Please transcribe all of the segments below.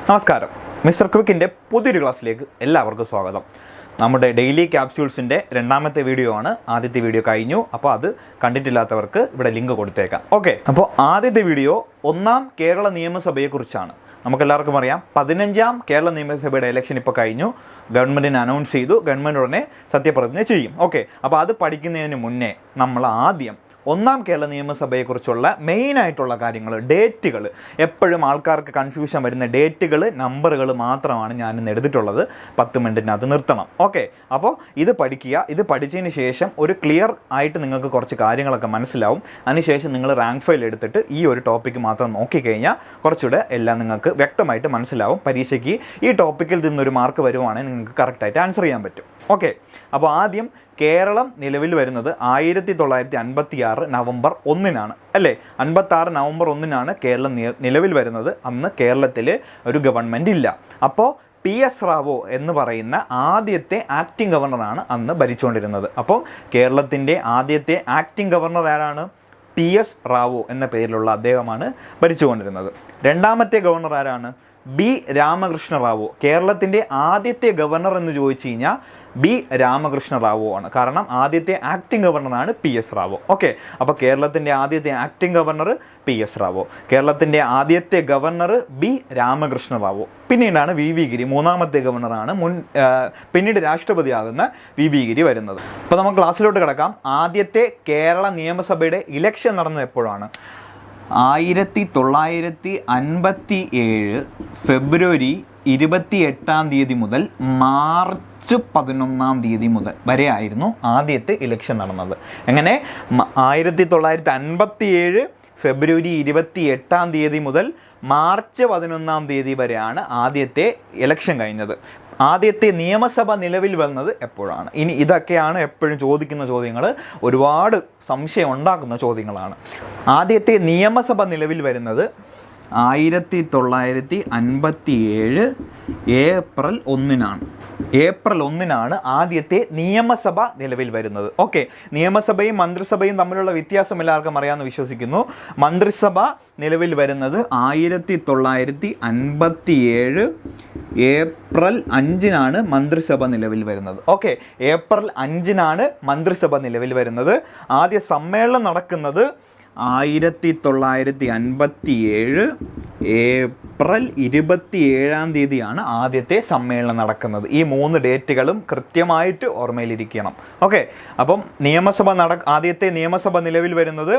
നമസ്കാരം, മിസ്റ്റർ ക്വിക്കിൻ്റെ പുതിയൊരു ക്ലാസ്സിലേക്ക് എല്ലാവർക്കും സ്വാഗതം. നമ്മുടെ ഡെയിലി ക്യാപ്സ്യൂൾസിൻ്റെ രണ്ടാമത്തെ വീഡിയോ ആണ്. ആദ്യത്തെ വീഡിയോ കഴിഞ്ഞു, അപ്പോൾ അത് കണ്ടിട്ടില്ലാത്തവർക്ക് ഇവിടെ ലിങ്ക് കൊടുത്തേക്കാം. ഓക്കെ, അപ്പോൾ ആദ്യത്തെ വീഡിയോ ഒന്നാം കേരള നിയമസഭയെക്കുറിച്ചാണ്. നമുക്കെല്ലാവർക്കും അറിയാം, 15ാം കേരള നിയമസഭയുടെ ഇലക്ഷൻ ഇപ്പോൾ കഴിഞ്ഞു. ഗവൺമെൻറ്റിന് അനൗൺസ് ചെയ്തു, ഗവൺമെൻറ് ഉടനെ സത്യപ്രതിജ്ഞ ചെയ്യും. ഓക്കെ, അപ്പോൾ അത് പഠിക്കുന്നതിന് മുന്നേ നമ്മൾ ആദ്യം ഒന്നാം കേരള നിയമസഭയെക്കുറിച്ചുള്ള മെയിനായിട്ടുള്ള കാര്യങ്ങൾ, ഡേറ്റുകൾ, എപ്പോഴും ആൾക്കാർക്ക് കൺഫ്യൂഷൻ വരുന്ന ഡേറ്റുകൾ, നമ്പറുകൾ മാത്രമാണ് ഞാനിന്ന് എടുത്തിട്ടുള്ളത്. 10 മിനിറ്റിനകത്ത് നിർത്തണം. ഓക്കെ, അപ്പോൾ ഇത് പഠിക്കുക. ഇത് പഠിച്ചതിന് ശേഷം ഒരു ക്ലിയർ ആയിട്ട് നിങ്ങൾക്ക് കുറച്ച് കാര്യങ്ങളൊക്കെ മനസ്സിലാവും. അതിനുശേഷം നിങ്ങൾ റാങ്ക് ഫയൽ എടുത്തിട്ട് ഈ ഒരു ടോപ്പിക്ക് മാത്രം നോക്കിക്കഴിഞ്ഞാൽ കുറച്ചുകൂടെ എല്ലാം നിങ്ങൾക്ക് വ്യക്തമായിട്ട് മനസ്സിലാവും. പരീക്ഷയ്ക്ക് ഈ ടോപ്പിക്കിൽ നിന്നൊരു മാർക്ക് വരുവാണെങ്കിൽ നിങ്ങൾക്ക് കറക്റ്റായിട്ട് ആൻസർ ചെയ്യാൻ പറ്റും. ഓക്കെ, അപ്പോൾ ആദ്യം കേരളം നിലവിൽ വരുന്നത് 1956 നവംബർ 1 അല്ലേ? 56 നവംബർ 1 കേരളം നിലവിൽ വരുന്നത്. അന്ന് കേരളത്തിൽ ഒരു ഗവൺമെൻറ് ഇല്ല. അപ്പോൾ PS റാവോ എന്ന് പറയുന്ന ആദ്യത്തെ ആക്ടിംഗ് ഗവർണറാണ് അന്ന് ഭരിച്ചുകൊണ്ടിരുന്നത്. അപ്പോൾ കേരളത്തിൻ്റെ ആദ്യത്തെ ആക്ടിംഗ് ഗവർണർ ആരാണ്? PS റാവോ എന്ന പേരിലുള്ള അദ്ദേഹമാണ് ഭരിച്ചുകൊണ്ടിരുന്നത്. രണ്ടാമത്തെ ഗവർണർ ആരാണ്? B രാമകൃഷ്ണ റാവു. കേരളത്തിൻ്റെ ആദ്യത്തെ ഗവർണർ എന്ന് ചോദിച്ചു കഴിഞ്ഞാൽ B രാമകൃഷ്ണ റാവു ആണ്. കാരണം ആദ്യത്തെ ആക്ടിംഗ് ഗവർണറാണ് PS റാവു. ഓക്കെ, അപ്പോൾ കേരളത്തിൻ്റെ ആദ്യത്തെ ആക്ടിംഗ് ഗവർണർ PS റാവു. കേരളത്തിൻ്റെ ആദ്യത്തെ ഗവർണർ B രാമകൃഷ്ണ റാവു. പിന്നീടാണ് VV ഗിരി, മൂന്നാമത്തെ ഗവർണറാണ്. പിന്നീട് രാഷ്ട്രപതിയാകുന്ന VV ഗിരി വരുന്നത്. അപ്പോൾ നമുക്ക് ക്ലാസ്സിലോട്ട് കിടക്കാം. ആദ്യത്തെ കേരള നിയമസഭയുടെ ഇലക്ഷൻ നടന്നത് എപ്പോഴാണ്? 1957 ഫെബ്രുവരി 28 മുതൽ മാർച്ച് 11 മുതൽ വരെ ആയിരുന്നു ആദ്യത്തെ ഇലക്ഷൻ നടന്നത്. എങ്ങനെ? 1957 ഫെബ്രുവരി 28 മുതൽ മാർച്ച് 11 വരെയാണ് ആദ്യത്തെ ഇലക്ഷൻ കഴിഞ്ഞത്. ആദ്യത്തെ നിയമസഭ നിലവിൽ വന്നത് എപ്പോഴാണ്? ഇനി ഇതൊക്കെയാണ് എപ്പോഴും ചോദിക്കുന്ന ചോദ്യങ്ങൾ, ഒരുപാട് സംശയം ഉണ്ടാക്കുന്ന ചോദ്യങ്ങളാണ്. ആദ്യത്തെ നിയമസഭ നിലവിൽ വരുന്നത് 1957 ഏപ്രിൽ 1 ഏപ്രിൽ 1 ആദ്യത്തെ നിയമസഭ നിലവിൽ വരുന്നത്. ഓക്കെ, നിയമസഭയും മന്ത്രിസഭയും തമ്മിലുള്ള വ്യത്യാസം എല്ലാവർക്കും അറിയാമെന്ന് വിശ്വസിക്കുന്നു. മന്ത്രിസഭ നിലവിൽ വരുന്നത് 1957 ഏപ്രിൽ 5 മന്ത്രിസഭ നിലവിൽ വരുന്നത്. ഓക്കെ, ഏപ്രിൽ 5 മന്ത്രിസഭ നിലവിൽ വരുന്നത്. ആദ്യ സമ്മേളനം നടക്കുന്നത് 1957 ഏപ്രിൽ 27 ആദ്യത്തെ സമ്മേളനം നടക്കുന്നത്. ഈ 3 ഡേറ്റുകളും കൃത്യമായിട്ട് ഓർമ്മയിലിരിക്കണം. ഓക്കെ, അപ്പം ആദ്യത്തെ നിയമസഭ നിലവിൽ വരുന്നത്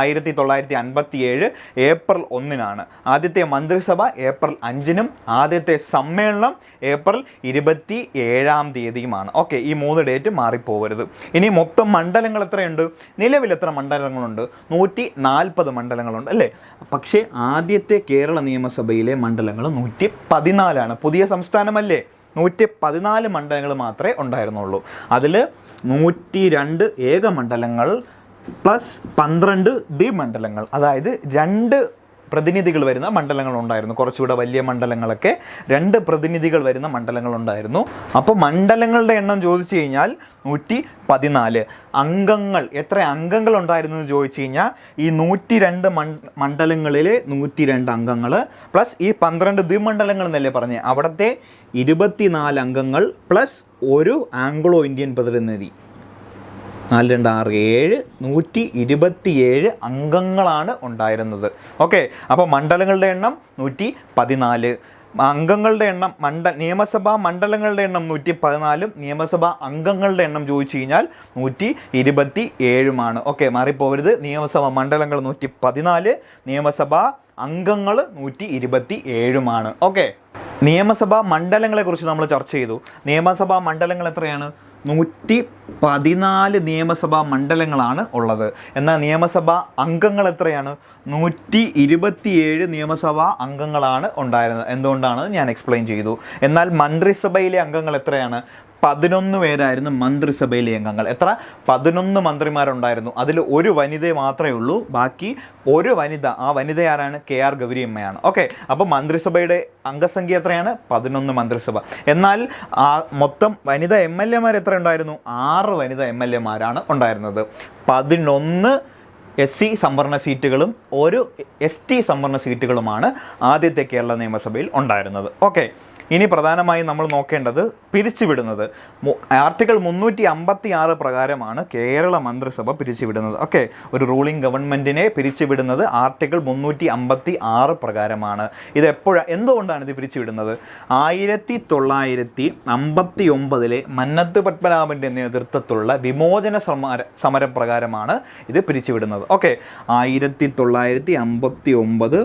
1957 ഏപ്രിൽ 1 ആദ്യത്തെ മന്ത്രിസഭ ഏപ്രിൽ 5 ആദ്യത്തെ സമ്മേളനം ഏപ്രിൽ 27 ഓക്കെ, ഈ 3 ഡേറ്റ് മാറിപ്പോകരുത്. ഇനി മൊത്തം മണ്ഡലങ്ങൾ എത്രയുണ്ട്? നിലവിൽ എത്ര മണ്ഡലങ്ങളുണ്ട്? 140 മണ്ഡലങ്ങളുണ്ട് അല്ലേ? പക്ഷേ ആദ്യത്തെ കേരള നിയമസഭയിലെ മണ്ഡലങ്ങൾ 114. പുതിയ സംസ്ഥാനമല്ലേ, 114 മണ്ഡലങ്ങൾ മാത്രമേ ഉണ്ടായിരുന്നുള്ളൂ. അതിൽ 102 ഏക മണ്ഡലങ്ങൾ പ്ലസ് 12 ദ്വിമണ്ഡലങ്ങൾ, അതായത് 2 പ്രതിനിധികൾ വരുന്ന മണ്ഡലങ്ങളുണ്ടായിരുന്നു. കുറച്ചുകൂടെ വലിയ മണ്ഡലങ്ങളൊക്കെ 2 പ്രതിനിധികൾ വരുന്ന മണ്ഡലങ്ങളുണ്ടായിരുന്നു. അപ്പോൾ മണ്ഡലങ്ങളുടെ എണ്ണം ചോദിച്ചു കഴിഞ്ഞാൽ 114. അംഗങ്ങൾ, എത്ര അംഗങ്ങൾ ഉണ്ടായിരുന്നു എന്ന് ചോദിച്ചു കഴിഞ്ഞാൽ ഈ 102 മണ്ഡലങ്ങളിലെ 102 അംഗങ്ങൾ പ്ലസ് ഈ 12 ദ്വിമണ്ഡലങ്ങൾ എന്നല്ലേ പറഞ്ഞേ, അവിടുത്തെ 24 അംഗങ്ങൾ പ്ലസ് ഒരു ആംഗ്ലോ ഇന്ത്യൻ പ്രതിനിധി. 4, 2, 6, 7 127 അംഗങ്ങളാണ് ഉണ്ടായിരുന്നത്. ഓക്കെ, അപ്പോൾ മണ്ഡലങ്ങളുടെ എണ്ണം 114, അംഗങ്ങളുടെ എണ്ണം നിയമസഭാ മണ്ഡലങ്ങളുടെ എണ്ണം 114, നിയമസഭാ അംഗങ്ങളുടെ എണ്ണം ചോദിച്ചു കഴിഞ്ഞാൽ 127. ഓക്കെ, മാറിപ്പോകരുത്. നിയമസഭാ മണ്ഡലങ്ങൾ 114, നിയമസഭാ അംഗങ്ങൾ 127. ഓക്കെ, നിയമസഭാ മണ്ഡലങ്ങളെക്കുറിച്ച് നമ്മൾ ചർച്ച ചെയ്തു. നിയമസഭാ മണ്ഡലങ്ങൾ എത്രയാണ്? 114 നിയമസഭാ മണ്ഡലങ്ങളാണ് ഉള്ളത്. എന്നാൽ നിയമസഭാ അംഗങ്ങൾ എത്രയാണ്? 127 നിയമസഭാ അംഗങ്ങളാണ് ഉണ്ടായിരുന്നത്. എന്തുകൊണ്ടാണ് ഞാൻ എക്സ്പ്ലെയിൻ ചെയ്തു. എന്നാൽ മന്ത്രിസഭയിലെ അംഗങ്ങൾ എത്രയാണ്? 11 പേരായിരുന്നു മന്ത്രിസഭയിലെ അംഗങ്ങൾ. എത്ര? 11 മന്ത്രിമാരുണ്ടായിരുന്നു. അതിൽ ഒരു വനിത മാത്രമേ ഉള്ളൂ. ബാക്കി ഒരു വനിത, ആ വനിത ആരാണ്? KR ഗൗരിയമ്മയാണ്. ഓക്കെ, അപ്പോൾ മന്ത്രിസഭയുടെ അംഗസംഖ്യ എത്രയാണ്? 11 മന്ത്രിസഭ. എന്നാൽ മൊത്തം വനിത MLA മാർ എത്ര ഉണ്ടായിരുന്നു? 6 വനിത MLA മാരാണ് ഉണ്ടായിരുന്നത്. 11 SC സംവരണ സീറ്റുകളും ഒരു ST സംവരണ സീറ്റുകളുമാണ് ആദ്യത്തെ കേരള നിയമസഭയിൽ ഉണ്ടായിരുന്നത്. ഓക്കെ, ഇനി പ്രധാനമായും നമ്മൾ നോക്കേണ്ടത് പിരിച്ചുവിടുന്നത്. ആർട്ടിക്കിൾ 356 പ്രകാരമാണ് കേരള മന്ത്രിസഭ പിരിച്ചുവിടുന്നത്. ഓക്കെ, ഒരു റൂളിംഗ് ഗവൺമെൻറ്റിനെ പിരിച്ചുവിടുന്നത് ആർട്ടിക്കിൾ 356 പ്രകാരമാണ്. ഇത് എന്തുകൊണ്ടാണ് ഇത് പിരിച്ചുവിടുന്നത്? 1959 മന്നത്ത് പത്മനാഭൻ്റെ നേതൃത്വത്തിലുള്ള വിമോചന സമരപ്രകാരമാണ് ഇത് പിരിച്ചുവിടുന്നത്. Okay, 1959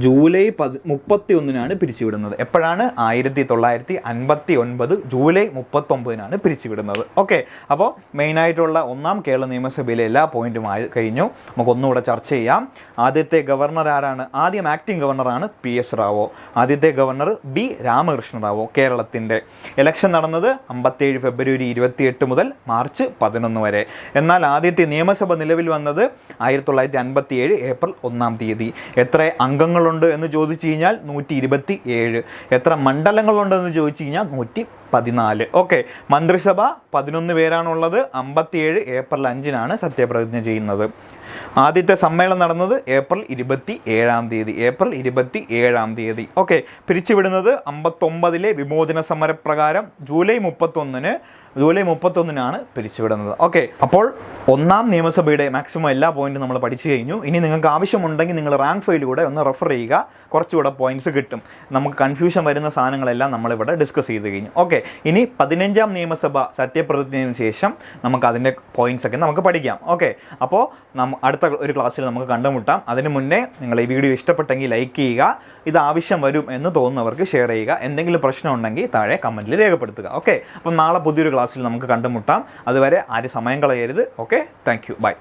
July 31 പിരിച്ചുവിടുന്നത്. എപ്പോഴാണ്? 1959 ജൂലൈ 39 പിരിച്ചുവിടുന്നത്. ഓക്കെ, അപ്പോൾ മെയിനായിട്ടുള്ള ഒന്നാം കേരള നിയമസഭയിലെ എല്ലാ പോയിന്റും ആയി കഴിഞ്ഞു. നമുക്ക് ഒന്നുകൂടെ ചർച്ച ചെയ്യാം. ആദ്യത്തെ ഗവർണർ ആരാണ്? ആദ്യം ആക്ടിംഗ് ഗവർണറാണ് PS റാവോ. ആദ്യത്തെ ഗവർണർ B രാമകൃഷ്ണ റാവോ കേരളത്തിൻ്റെ. ഇലക്ഷൻ നടന്നത് 57 ഫെബ്രുവരി 28 മുതൽ മാർച്ച് 11 വരെ. എന്നാൽ ആദ്യത്തെ നിയമസഭ നിലവിൽ വന്നത് 1957 ഏപ്രിൽ 1 എത്ര അംഗങ്ങളുണ്ട് എന്ന് ചോദിച്ചു കഴിഞ്ഞാൽ 127. എത്ര മണ്ഡലങ്ങളുണ്ടെന്ന് ചോദിച്ചു കഴിഞ്ഞാൽ 114. ഓക്കെ, മന്ത്രിസഭ 11 പേരാണുള്ളത്. 57 ഏപ്രിൽ 5 സത്യപ്രതിജ്ഞ ചെയ്യുന്നത്. ആദ്യത്തെ സമ്മേളനം നടന്നത് ഏപ്രിൽ 27. ഓക്കെ, പിരിച്ചുവിടുന്നത് 59 വിമോചന സമരപ്രകാരം ജൂലൈ 31 പിരിച്ചുവിടുന്നത്. ഓക്കെ, അപ്പോൾ ഒന്നാം നിയമസഭയുടെ മാക്സിമം എല്ലാ പോയിന്റും നമ്മൾ പഠിച്ചു കഴിഞ്ഞു. ഇനി നിങ്ങൾക്ക് ആവശ്യമുണ്ടെങ്കിൽ നിങ്ങൾ റാങ്ക് ഫയലിലൂടെ ഒന്ന് റെഫർ ചെയ്യുക, കുറച്ചുകൂടെ പോയിന്റ്സ് കിട്ടും. നമുക്ക് കൺഫ്യൂഷൻ വരുന്ന സാധനങ്ങളെല്ലാം നമ്മളിവിടെ ഡിസ്കസ് ചെയ്ത് കഴിഞ്ഞു. ഓക്കെ, ഇനി 15ാം നിയമസഭ സത്യപ്രതിജ്ഞയ്ക്ക് ശേഷം നമുക്ക് അതിൻ്റെ പോയിന്റ്സൊക്കെ നമുക്ക് പഠിക്കാം. ഓക്കെ, അപ്പോൾ അടുത്ത ഒരു ക്ലാസ്സിൽ നമുക്ക് കണ്ടുമുട്ടാം. അതിന് മുന്നേ നിങ്ങൾ ഈ വീഡിയോ ഇഷ്ടപ്പെട്ടെങ്കിൽ ലൈക്ക് ചെയ്യുക. ഇത് ആവശ്യം വരും എന്ന് തോന്നുന്നവർക്ക് ഷെയർ ചെയ്യുക. എന്തെങ്കിലും പ്രശ്നം ഉണ്ടെങ്കിൽ താഴെ കമൻറ്റിൽ രേഖപ്പെടുത്തുക. ഓക്കെ, അപ്പം നാളെ പുതിയൊരു ക്ലാസ്സിൽ നമുക്ക് കണ്ടുമുട്ടാം. അതുവരെ ആരും സമയം കളയരുത്. Okay, thank you, by.